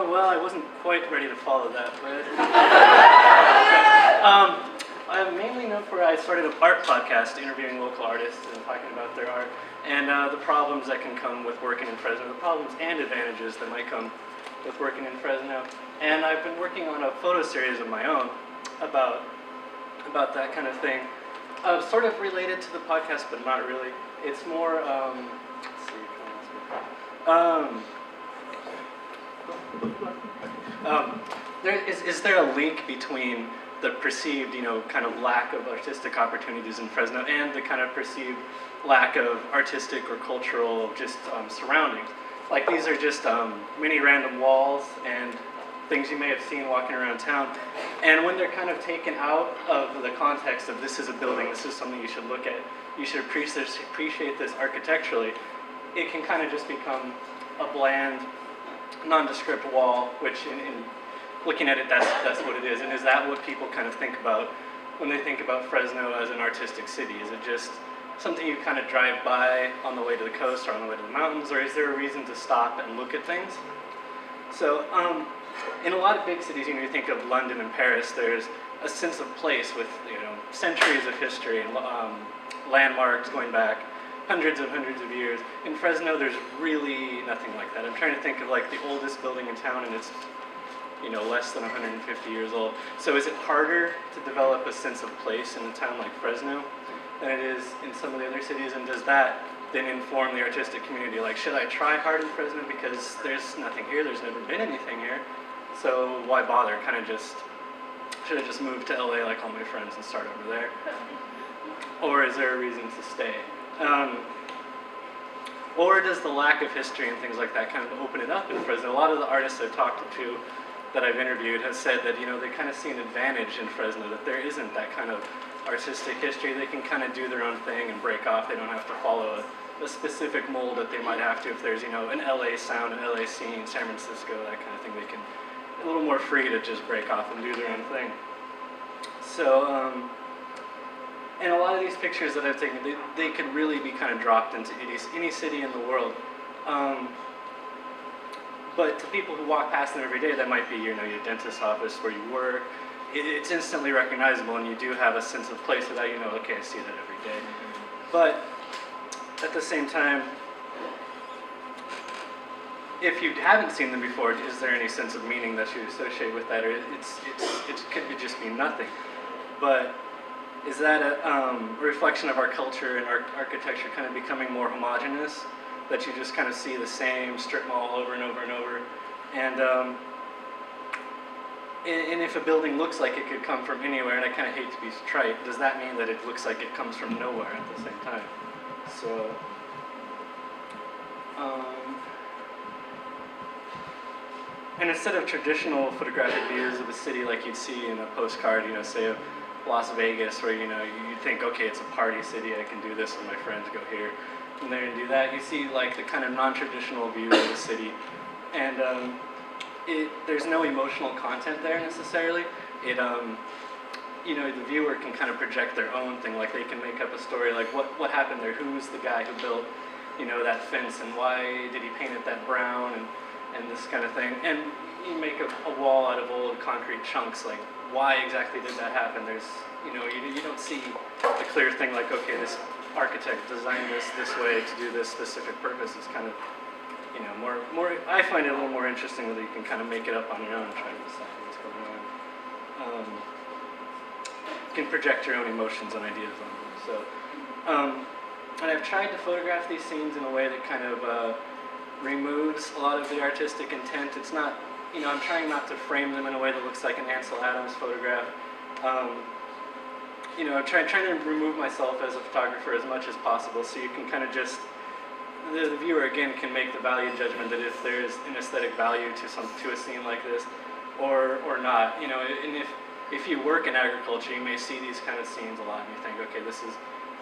Well, I wasn't quite ready to follow that, but I'm mainly known for I started an art podcast interviewing local artists and talking about their art and the problems that can come with working in Fresno, the problems and advantages that might come with working in Fresno. And I've been working on a photo series of my own about that kind of thing. Sort of related to the podcast, but not really. It's more, let's see, is there a link between the perceived, kind of lack of artistic opportunities in Fresno and the kind of perceived lack of artistic or cultural just surroundings? Like these are just many random walls and things you may have seen walking around town. And when they're kind of taken out of the context of this is a building, this is something you should look at, you should appreciate this architecturally, it can kind of just become a bland, nondescript wall, which in looking at it, that's what it is. And is that what people kind of think about when they think about Fresno as an artistic city? Is it just something you kind of drive by on the way to the coast or on the way to the mountains, or is there a reason to stop and look at things? So in a lot of big cities, you think of London and Paris, there's a sense of place with centuries of history and landmarks going back hundreds of years. In Fresno, there's really nothing like that. I'm trying to think of like the oldest building in town, and it's less than 150 years old. So is it harder to develop a sense of place in a town like Fresno than it is in some of the other cities? And does that then inform the artistic community? Like, should I try hard in Fresno because there's nothing here, there's never been anything here, so why bother? Should I just move to LA like all my friends and start over there? Or is there a reason to stay? Or does the lack of history and things like that kind of open it up in Fresno? A lot of the artists I've talked to that I've interviewed have said that they kind of see an advantage in Fresno, that there isn't that kind of artistic history. They can kind of do their own thing and break off. They don't have to follow a specific mold that they might have to if there's an LA sound, an LA scene, San Francisco, that kind of thing. They can a little more free to just break off and do their own thing. So, and a lot of these pictures that I've taken, they could really be kind of dropped into any city in the world. But to people who walk past them every day, that might be your dentist's office where you work. It's instantly recognizable, and you do have a sense of place that okay, I see that every day. But at the same time, if you haven't seen them before, is there any sense of meaning that you associate with that? Or it could just be nothing. But is that a reflection of our culture and our architecture kind of becoming more homogeneous? That you just kind of see the same strip mall over and over and over? And if a building looks like it could come from anywhere, and I kind of hate to be trite, does that mean that it looks like it comes from nowhere at the same time? So, and instead of traditional photographic views of a city like you'd see in a postcard, say of Las Vegas, where you think, okay, it's a party city, I can do this with my friends, go here and there and do that. You see like the kind of non-traditional view of the city, and there's no emotional content there necessarily. The viewer can kind of project their own thing, like they can make up a story, like what happened there, who's the guy who built that fence, and why did he paint it that brown, and this kind of thing. And you make a wall out of old concrete chunks, like why exactly did that happen? There's you don't see a clear thing like, okay, this architect designed this way to do this specific purpose. It's kind of more I find it a little more interesting that you can kind of make it up on your own and try to decide what's going on. You can project your own emotions and ideas on them. So and I've tried to photograph these scenes in a way that kind of removes a lot of the artistic intent. It's not, I'm trying not to frame them in a way that looks like an Ansel Adams photograph. I'm trying to remove myself as a photographer as much as possible, so you can kind of just, the viewer again can make the value judgment that if there's an aesthetic value to a scene like this, or not. And if you work in agriculture, you may see these kind of scenes a lot, and you think, okay,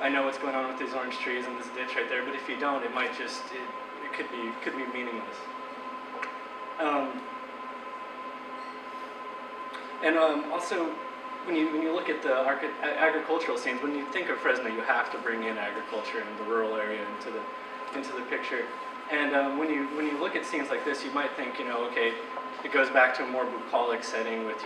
I know what's going on with these orange trees and this ditch right there, but if you don't, it might just, it could be meaningless. Also, when you look at the agricultural scenes, when you think of Fresno, you have to bring in agriculture and the rural area into the picture. And when you look at scenes like this, you might think, okay, it goes back to a more bucolic setting with,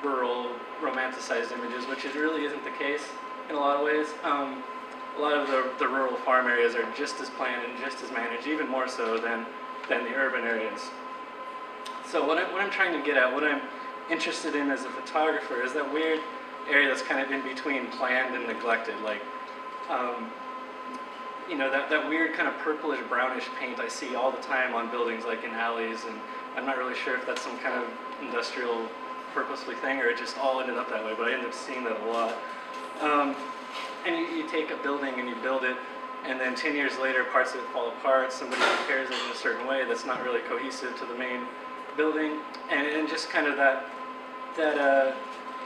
rural, romanticized images, which it really isn't the case in a lot of ways. A lot of the rural farm areas are just as planned and just as managed, even more so than the urban areas. So what I'm trying to get at, what I'm interested in as a photographer, is that weird area that's kind of in between planned and neglected. Like, that weird kind of purplish brownish paint I see all the time on buildings, like in alleys, and I'm not really sure if that's some kind of industrial purposefully thing or it just all ended up that way, but I ended up seeing that a lot. And you take a building and you build it, and then 10 years later parts of it fall apart, somebody repairs it in a certain way that's not really cohesive to the main building, and just kind of that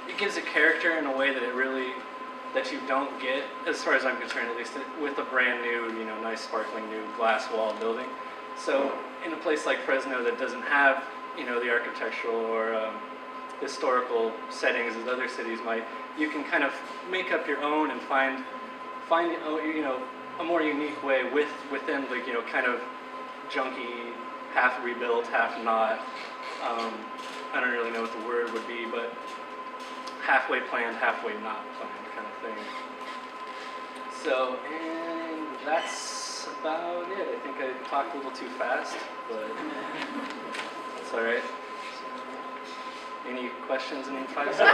it gives a character in a way that you don't get, as far as I'm concerned at least, with a brand new, nice sparkling new glass wall building. So in a place like Fresno that doesn't have, the architectural or historical settings as other cities might, you can kind of make up your own and find a more unique way within the, kind of junky, half rebuilt, half not. I don't really know what the word would be, but halfway planned, halfway not planned kind of thing. So, and that's about it. I think I talked a little too fast, but that's all right. Any questions in 5 seconds?